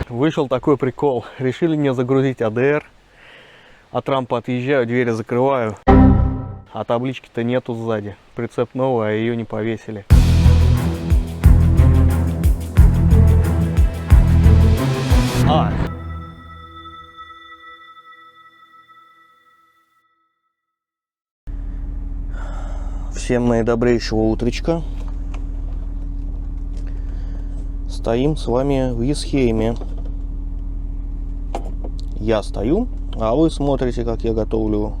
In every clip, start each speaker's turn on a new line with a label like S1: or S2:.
S1: Вышел такой прикол. Решили мне загрузить АДР. От рампы отъезжаю, двери закрываю. А таблички-то нету сзади. Прицеп новый, а ее не повесили. Всем наидобрейшего утречка. Стоим с вами в Есхейме. Я стою, а вы смотрите, как я готовлю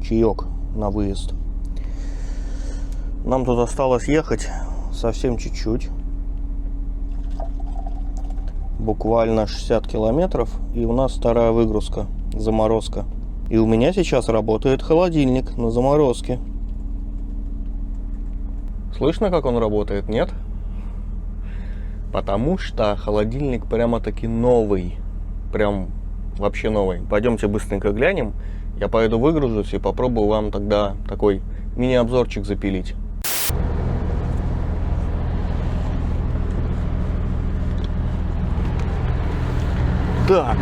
S1: чаек на выезд. Нам тут осталось ехать совсем чуть-чуть. Буквально 60 километров, и у нас вторая выгрузка, заморозка. И у меня сейчас работает холодильник на заморозке. Слышно, как он работает, нет? Потому что холодильник прямо-таки новый. Прям вообще новый. Пойдемте быстренько глянем. Я поеду выгружусь и попробую вам тогда такой мини-обзорчик запилить. Так.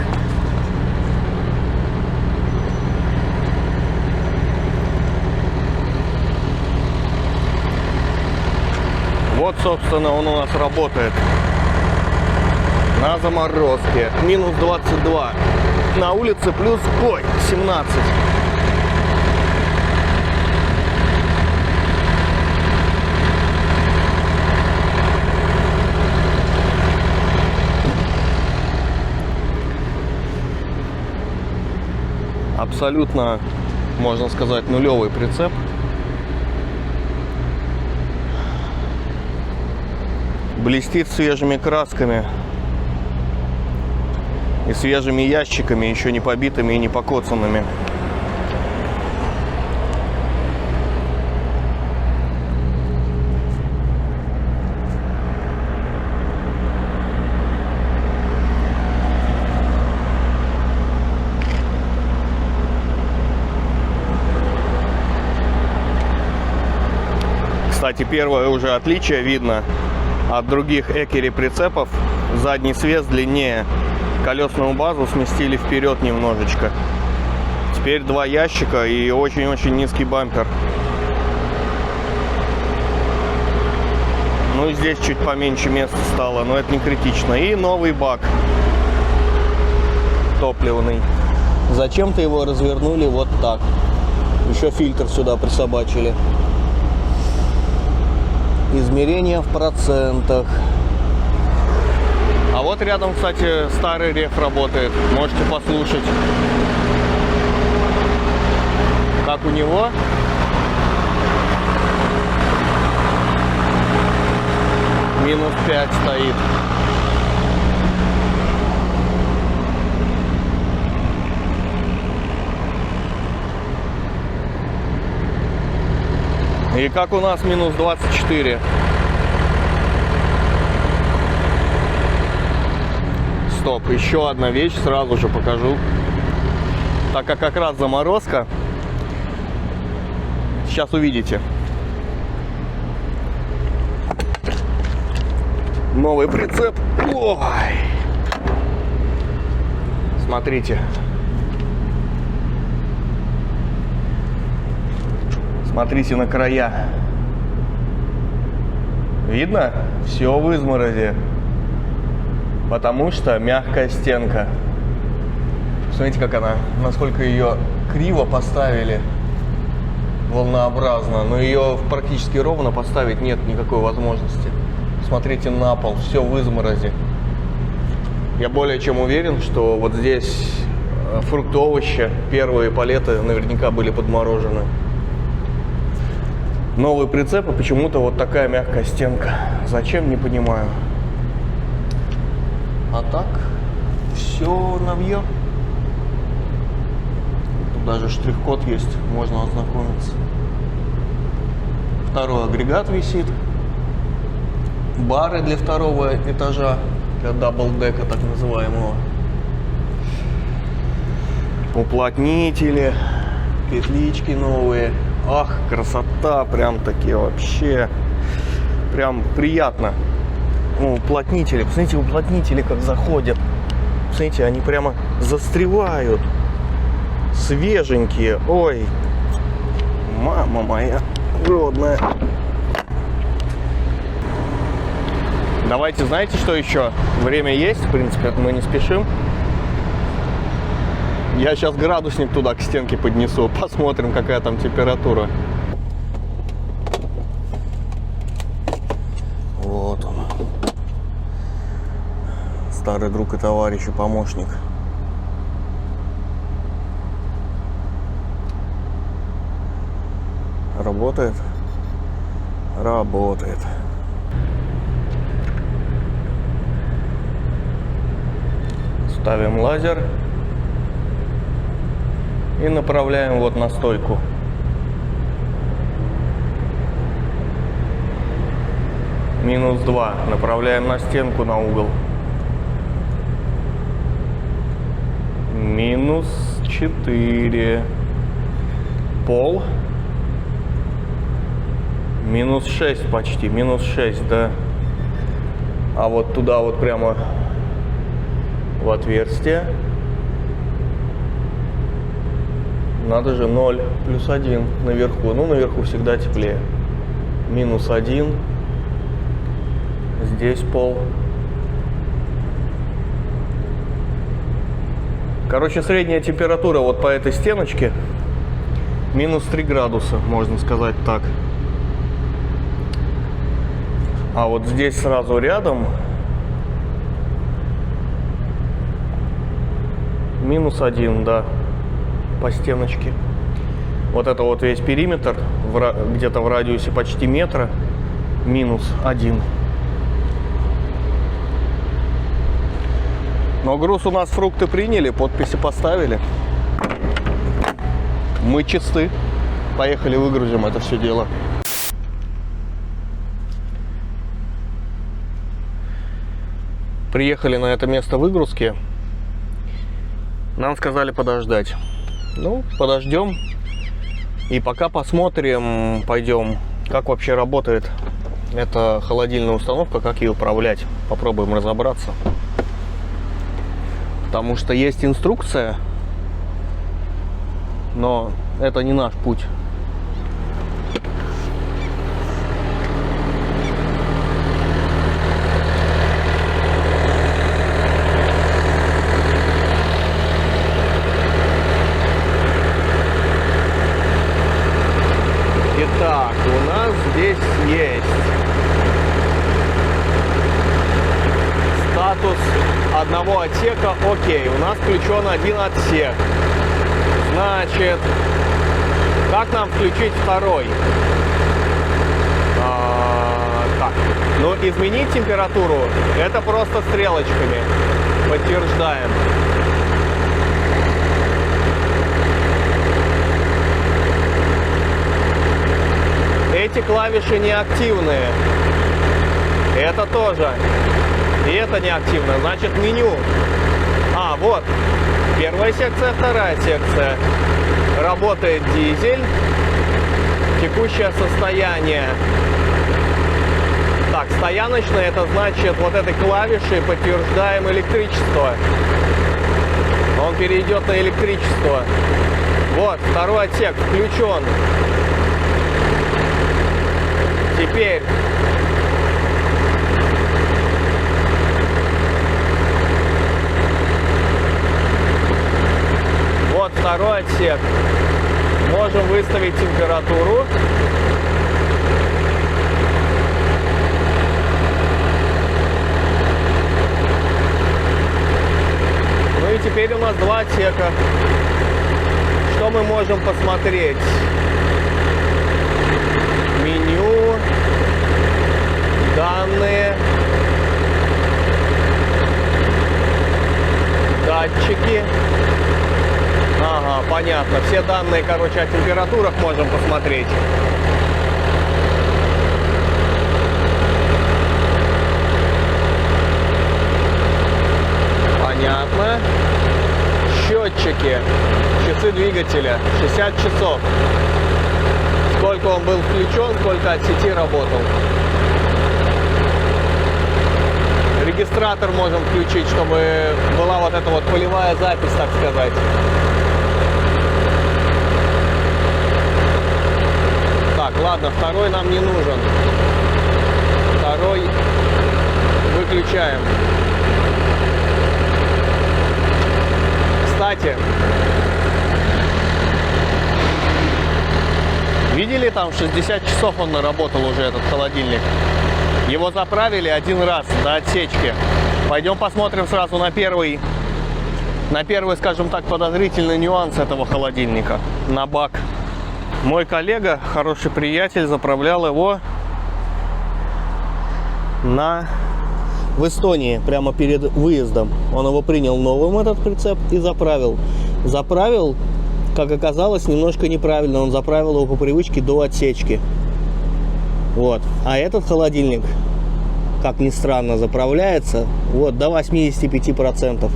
S1: Вот, собственно, он у нас работает на заморозке. Минус 22. На улице плюс 17. Абсолютно, можно сказать, нулевый прицеп. Блестит свежими красками и свежими ящиками, еще не побитыми и не покоцанными. Кстати, первое уже отличие видно от других Экери прицепов. Задний свес длиннее. Колесную базу сместили вперед немножечко. Теперь два ящика и очень-очень низкий бампер. Ну и здесь чуть поменьше места стало, но это не критично. И новый бак топливный. Зачем-то его развернули вот так. Еще фильтр сюда присобачили. Измерения в процентах. А вот рядом, кстати, старый реф работает. Можете послушать, как у него. Минус 5 стоит. И как у нас минус 24. Стоп, еще одна вещь, сразу же покажу. Так как раз заморозка. Сейчас увидите. Новый прицеп. Ой. Смотрите. Смотрите на края. Видно? Все в изморози. Потому что мягкая стенка. Смотрите, как она, насколько ее криво поставили. Волнообразно. Но ее практически ровно поставить нет никакой возможности. Смотрите на пол. Все в изморози. Я более чем уверен, что вот здесь фрукты, овощи, первые палеты наверняка были подморожены. Новый прицеп, и почему-то вот такая мягкая стенка. Зачем, не понимаю. А так, все новье. Тут даже штрих-код есть, можно ознакомиться. Второй агрегат висит. Бары для второго этажа, для даблдека так называемого. Уплотнители, петлички новые. Ах, красота, прям таки вообще, прям приятно. уплотнители. Посмотрите, уплотнители как заходят. Посмотрите, они прямо застревают. Свеженькие. Ой, мама моя родная. Давайте, знаете, что еще? Время есть, в принципе, мы не спешим. Я сейчас градусник туда к стенке поднесу. Посмотрим, какая там температура. Вот он. Старый друг и товарищ и помощник. Работает? Работает. Ставим лазер и направляем вот на стойку. -2. Направляем на стенку, на угол. -4. Пол. -6 почти. -6, да. А вот туда вот прямо в отверстие. Надо же, 0, +1 наверху. Ну, наверху всегда теплее. -1. Здесь пол. Короче, средняя температура вот по этой стеночке -3 градуса, можно сказать так. А вот здесь сразу рядом -1, да, по стеночке. Вот это вот весь периметр, где-то в радиусе почти метра, -1. Но груз у нас, фрукты приняли, подписи поставили. Мы чисты. Поехали, выгрузим это все дело. Приехали на это место выгрузки. Нам сказали подождать. Ну, подождем. И пока посмотрим, пойдем, как вообще работает эта холодильная установка, как ее управлять. Попробуем разобраться. Потому что есть инструкция, но это не наш путь. Итак, у нас здесь есть статус одного отсека. Окей, у нас включен один отсек. Значит, как нам включить второй? Так, ну изменить температуру это просто стрелочками. Подтверждаем. Эти клавиши неактивные. Это тоже. И это неактивно. Значит, меню. Вот. Первая секция, вторая секция. Работает дизель. Текущее состояние. Так, стояночное, это значит, вот этой клавишей подтверждаем электричество. Он перейдет на электричество. Вот, второй отсек включен. Теперь вот второй отсек. Можем выставить температуру. Ну и теперь у нас два отсека. Что мы можем посмотреть? Меню, данные, датчики. Ага, понятно. Все данные, короче, о температурах можем посмотреть. Понятно. Счетчики, часы двигателя, 60 часов. Сколько он был включен, сколько от сети работал. Регистратор можем включить, чтобы была вот эта вот полевая запись, так сказать. Так, ладно, второй нам не нужен. Второй выключаем. Кстати, видели, там 60 часов он наработал уже, этот холодильник. Его заправили один раз до отсечки. Пойдем посмотрим сразу на первый, скажем так, подозрительный нюанс этого холодильника. На бак. Мой коллега, хороший приятель, заправлял его в Эстонии, прямо перед выездом. Он его принял новым, этот прицеп, и заправил. Заправил, как оказалось, немножко неправильно. Он заправил его по привычке до отсечки. Вот. А этот холодильник, как ни странно, заправляется вот до 85%.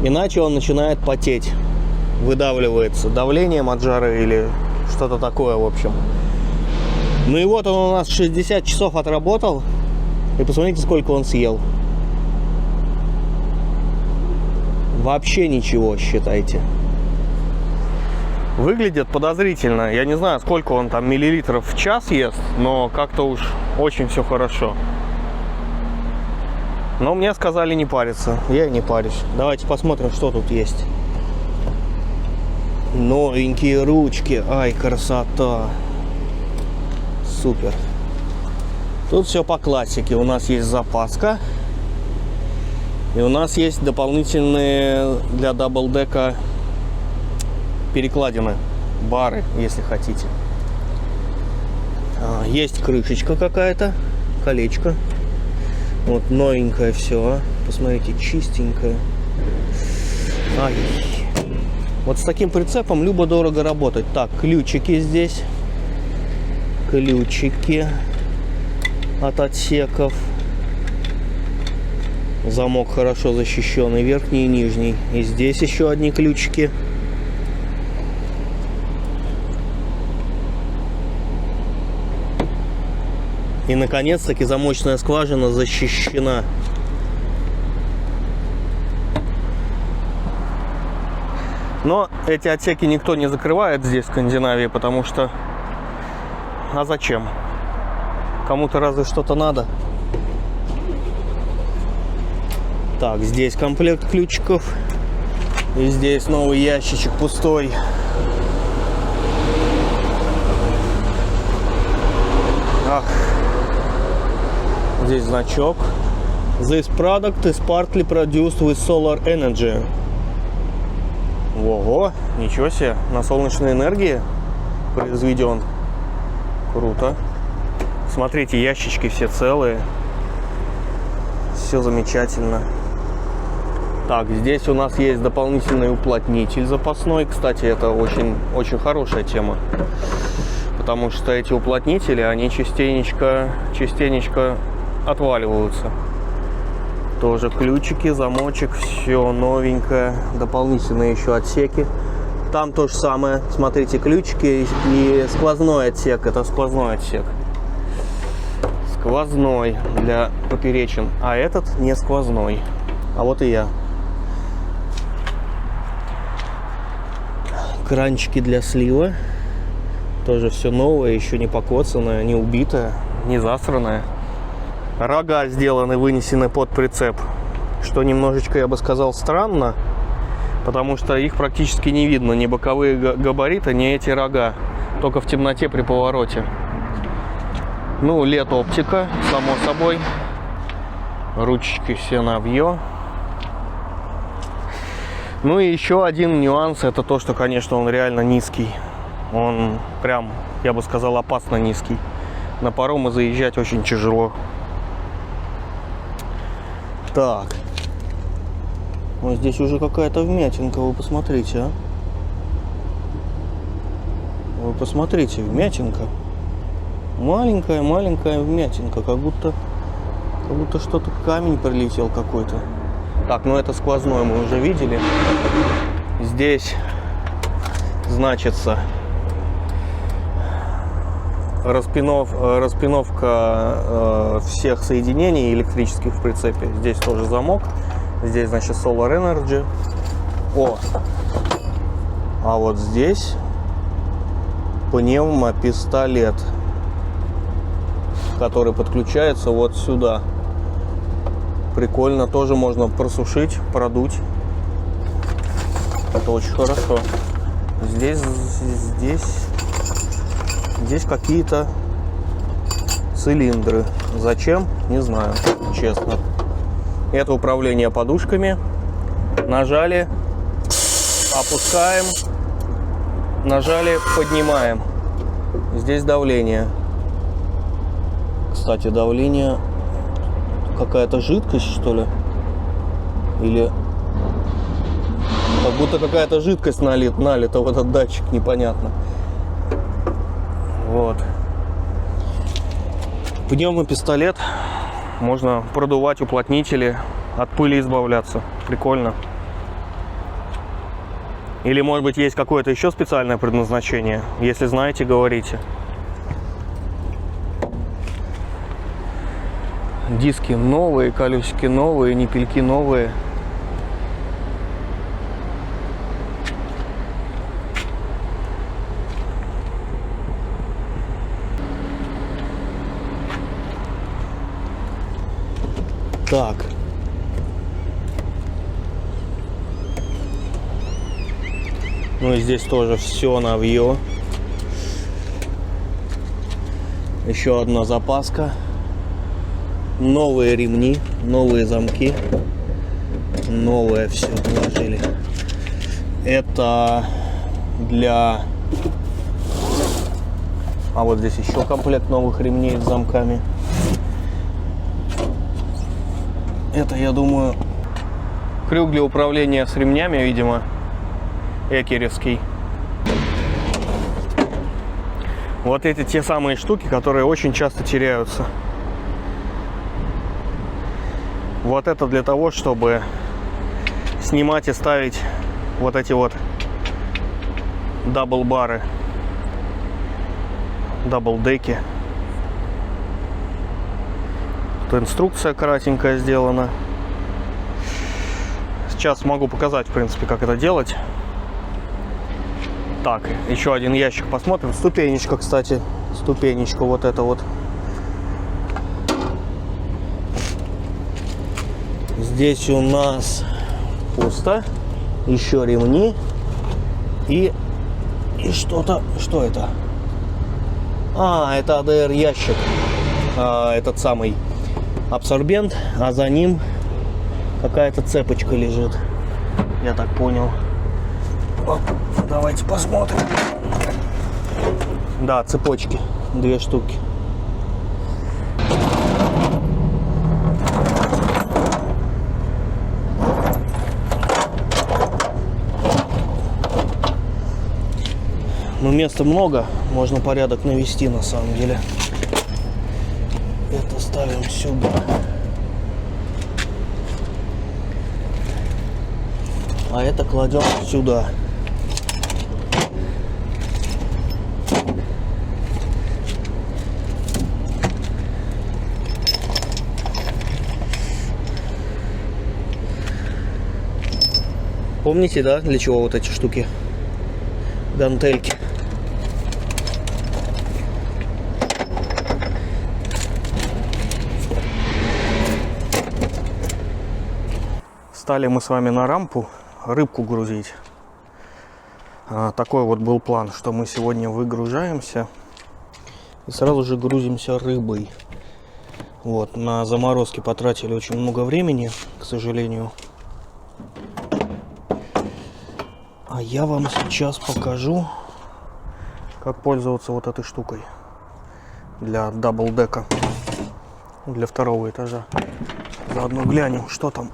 S1: Иначе он начинает потеть. Выдавливается давлением от жары или что-то такое, в общем. Ну и вот он у нас 60 часов отработал. И посмотрите, сколько он съел. Вообще ничего, считайте. Выглядит подозрительно. Я не знаю, сколько он там миллилитров в час ест, но как-то уж очень все хорошо. Но мне сказали не париться. Я и не парюсь. Давайте посмотрим, что тут есть. Новенькие ручки. Ай, красота. Супер. Тут все по классике. У нас есть запаска. И у нас есть дополнительные для даблдека перекладины. Бары, если хотите. Есть крышечка какая-то. Колечко. Вот новенькое все. Посмотрите, чистенькое. Ай. Вот с таким прицепом любо-дорого работать. Так, ключики здесь. Ключики от отсеков. Замок хорошо защищенный, верхний и нижний. И здесь еще одни ключики. И наконец-таки замочная скважина защищена. Но эти отсеки никто не закрывает здесь, в Скандинавии, потому что... А зачем? Кому-то разве что-то надо. Так, здесь комплект ключиков. И здесь новый ящичек пустой. Ах. Здесь значок. This product is partly produced with solar energy. Ого, ничего себе, на солнечной энергии произведен. Круто. Смотрите, ящички все целые. Все замечательно. Так, здесь у нас есть дополнительный уплотнитель запасной. Кстати, это очень хорошая тема. Потому что эти уплотнители, они частенечко отваливаются. Тоже ключики, замочек, все новенькое. Дополнительные еще отсеки. Там то же самое. Смотрите, ключики и сквозной отсек. Это сквозной отсек. Сквозной для поперечин. А этот не сквозной. А вот и я. Кранчики для слива. Тоже все новое, еще не покоцанное, не убитое, не засранное. Рога сделаны, вынесены под прицеп. Что немножечко, я бы сказал, странно. Потому что их практически не видно. Ни боковые габариты, ни эти рога. Только в темноте при повороте. Ну, LED-оптика, само собой. Ручечки все навье. Ну и еще один нюанс. Это то, что, конечно, он реально низкий. Он прям, я бы сказал, опасно низкий. На паромы заезжать очень тяжело. Так. Вот здесь уже какая-то вмятинка, вы посмотрите, а. Вы посмотрите, вмятинка. Маленькая вмятинка, как будто что-то, камень прилетел какой-то. Так, ну это сквозной мы уже видели. Здесь значится распиновка всех соединений электрических в прицепе. Здесь тоже замок. Здесь, значит, Solar Energy. А вот здесь пневмопистолет, который подключается вот сюда. Прикольно, тоже можно просушить, продуть. Это очень хорошо. Здесь какие-то цилиндры. Зачем? Не знаю, честно. Это управление подушками. Нажали, опускаем. Нажали, поднимаем. Здесь давление. Кстати, давление... Какая-то жидкость, что ли? Или... Как будто какая-то жидкость налита в этот датчик, непонятно. Вот. Пневмопистолет. Можно продувать уплотнители, от пыли избавляться. Прикольно. Или, может быть, есть какое-то еще специальное предназначение? Если знаете, говорите. Диски новые, колесики новые, ниппельки новые. Так. Ну и здесь тоже все навье. Еще одна запаска. Новые ремни, новые замки. Новое все положили. Это для... А вот здесь еще комплект новых ремней с замками. Это, я думаю, крюк для управления с ремнями, видимо, экеревский. Вот эти те самые штуки, которые очень часто теряются. Вот это для того, чтобы снимать и ставить вот эти вот дабл-бары, дабл-деки. Тут инструкция коротенькая сделана. Сейчас могу показать, в принципе, как это делать. Так, еще один ящик посмотрим. Ступенечка, кстати. Ступенечка вот эта вот. Здесь у нас пусто. Еще ремни. И что-то... Что это? Это ADR ящик. Этот самый абсорбент. А за ним какая-то цепочка лежит. Я так понял. Давайте посмотрим. Да, цепочки. 2 штуки. Но места много, можно порядок навести на самом деле. Это ставим сюда. А это кладем сюда. Помните, да, для чего вот эти штуки? Гантельки. Стали мы с вами на рампу рыбку грузить. Такой вот был план, что мы сегодня выгружаемся и сразу же грузимся рыбой. Вот, на заморозке потратили очень много времени, к сожалению. А я вам сейчас покажу, как пользоваться вот этой штукой для даблдека, для 2-го этажа. Заодно глянем, что там.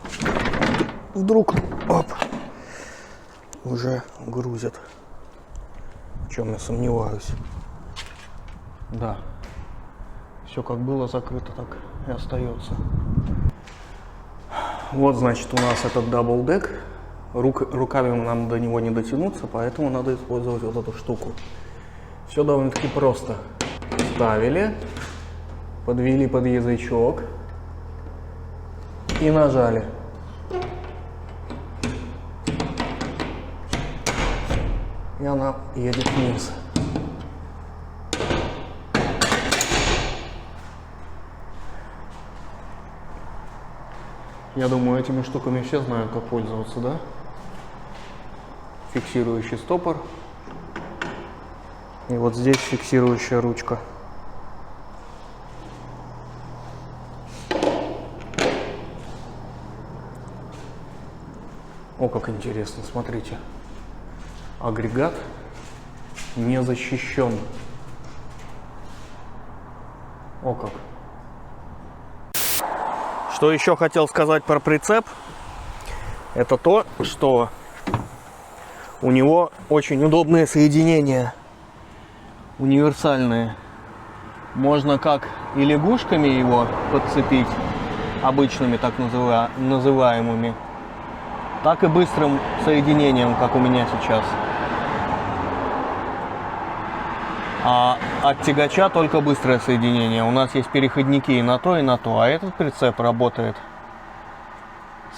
S1: Вдруг, уже грузят. В чем я сомневаюсь. Да. Все как было закрыто, так и остается. Вот, значит, у нас этот даблдек. Руками нам до него не дотянуться, поэтому надо использовать вот эту штуку. Все довольно-таки просто.
S2: Ставили, подвели под язычок и нажали. И она едет вниз. Я думаю, этими штуками все знают, как пользоваться, да? Фиксирующий стопор. И вот здесь фиксирующая ручка. О, как интересно, смотрите. Агрегат не защищен. О как. Что еще хотел сказать про прицеп, это то, что у него очень удобные соединения, универсальные. Можно как и лягушками его подцепить, обычными так называемыми, так и быстрым соединением, как у меня сейчас. А от тягача только быстрое соединение. У нас есть переходники и на то, а этот прицеп работает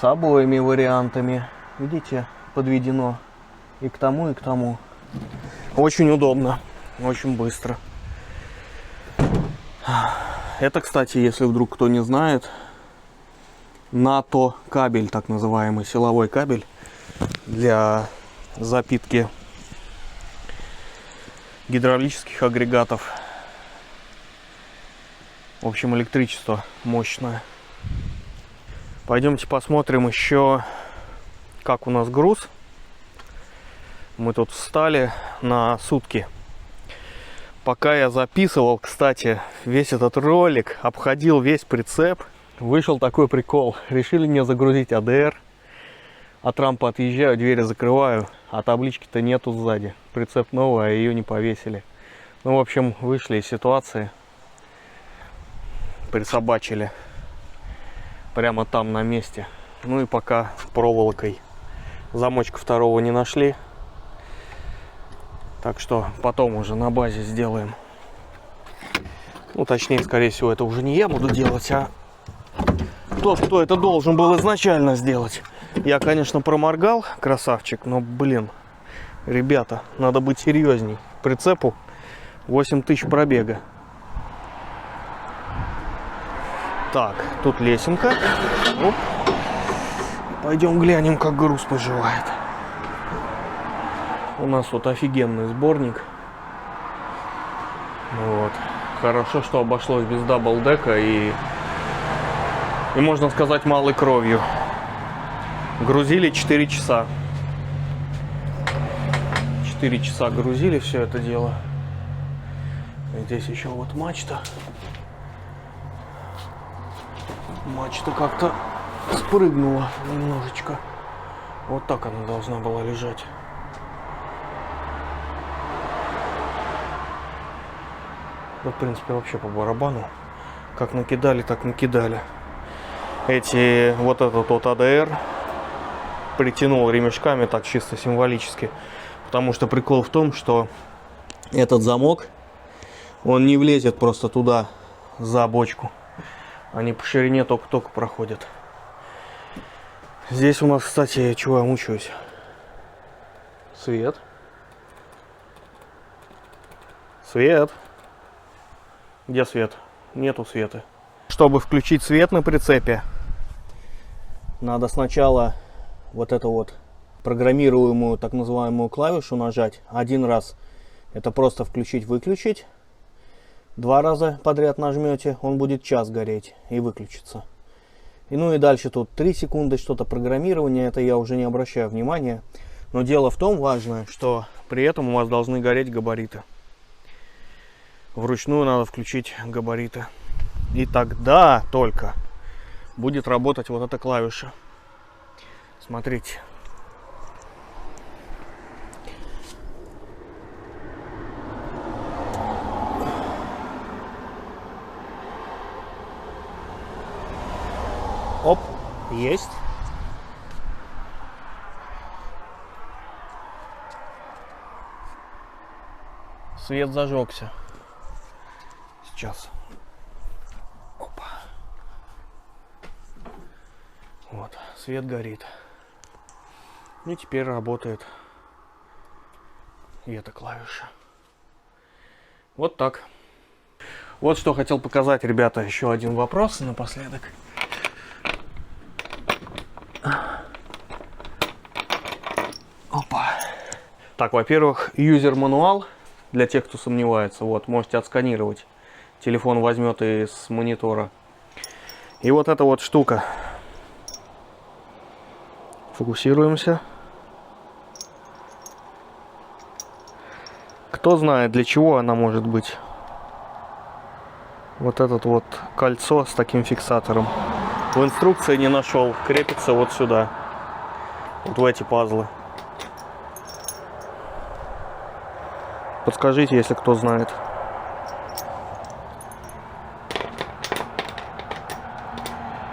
S2: с обоими вариантами. Видите, подведено и к тому, и к тому. Очень удобно, очень быстро. Это, кстати, если вдруг кто не знает, НАТО кабель, так называемый силовой кабель для запитки гидравлических агрегатов. В общем, электричество мощное. Пойдемте посмотрим еще, как у нас груз. Мы тут встали на сутки. Пока я записывал, кстати, весь этот ролик, обходил весь прицеп, вышел такой прикол. Решили мне загрузить АДР. От рампы отъезжаю, двери закрываю, а таблички-то нету сзади. Прицеп новый, а ее не повесили. Ну, в общем, вышли из ситуации. Присобачили. Прямо там, на месте. Ну и пока проволокой. Замочка второго не нашли. Так что потом уже на базе сделаем. Ну, точнее, скорее всего, это уже не я буду делать, а тот, кто это должен был изначально сделать. Я, конечно, проморгал, красавчик, но, блин, ребята, надо быть серьезней. Прицепу 8000 пробега. Так, тут лесенка. Оп. Пойдем глянем, как груз поживает. У нас вот офигенный сборник. Вот. Хорошо, что обошлось без даблдека и можно сказать, малой кровью. Грузили 4 часа. 4 часа грузили все это дело. Здесь еще вот мачта. Мачта как-то спрыгнула немножечко. Вот так она должна была лежать. Да, в принципе, вообще по барабану. Как накидали, так накидали. Вот этот вот АДР притянул ремешками так чисто символически. Потому что прикол в том, что этот замок, он не влезет просто туда, за бочку. Они по ширине только-только проходят. Здесь у нас, кстати, чего я мучаюсь? Свет. Свет. Где свет? Нету света. Чтобы включить свет на прицепе, надо сначала вот эту вот программируемую так называемую клавишу нажать один раз. Это просто включить-выключить. 2 раза подряд нажмете, он будет час гореть и выключится. Ну и дальше тут 3 секунды что-то программирование, это я уже не обращаю внимания. Но дело в том важное, что при этом у вас должны гореть габариты. Вручную надо включить габариты. И тогда только будет работать вот эта клавиша. Смотрите. Оп, есть. Свет зажегся. сейчас. Опа. Вот, свет горит. И теперь работает и эта клавиша. Вот так. Вот что хотел показать, ребята, еще один вопрос напоследок. Опа. Так, во-первых, юзер-мануал для тех, кто сомневается. Вот, можете отсканировать. Телефон возьмет из монитора. И вот эта вот штука. Фокусируемся. Кто знает, для чего она может быть? Вот этот вот кольцо с таким фиксатором. В инструкции не нашел. Крепится вот сюда. Вот в эти пазлы. Подскажите, если кто знает.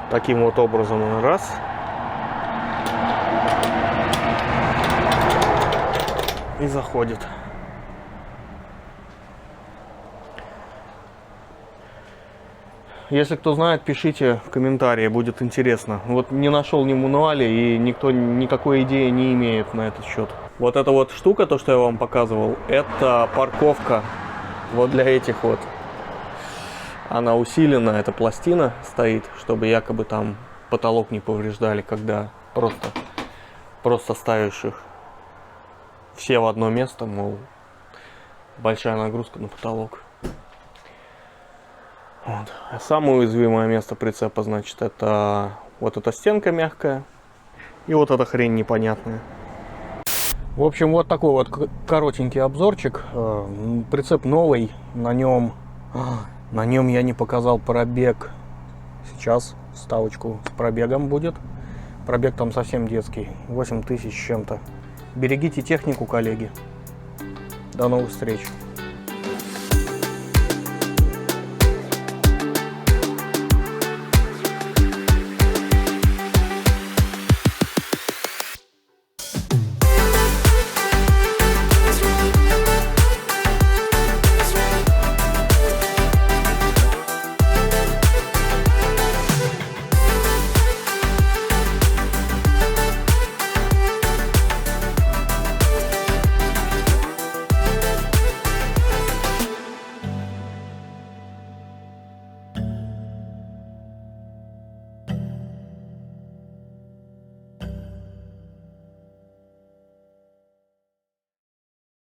S2: Таким вот образом. Раз. И заходит. Если кто знает, пишите в комментарии, будет интересно. Вот не нашел ни в мануале, и никто никакой идеи не имеет на этот счет. Вот эта вот штука, то, что я вам показывал, это парковка вот для этих вот. Она усилена, эта пластина стоит, чтобы якобы там потолок не повреждали, когда просто ставишь их все в одно место, мол, большая нагрузка на потолок. Вот. А самое уязвимое место прицепа, значит, это вот эта стенка мягкая и вот эта хрень непонятная. В общем, вот такой вот коротенький обзорчик. Прицеп новый, на нем я не показал пробег. Сейчас ставочку с пробегом будет. Пробег там совсем детский, 8000 с чем-то. Берегите технику, коллеги. До новых встреч.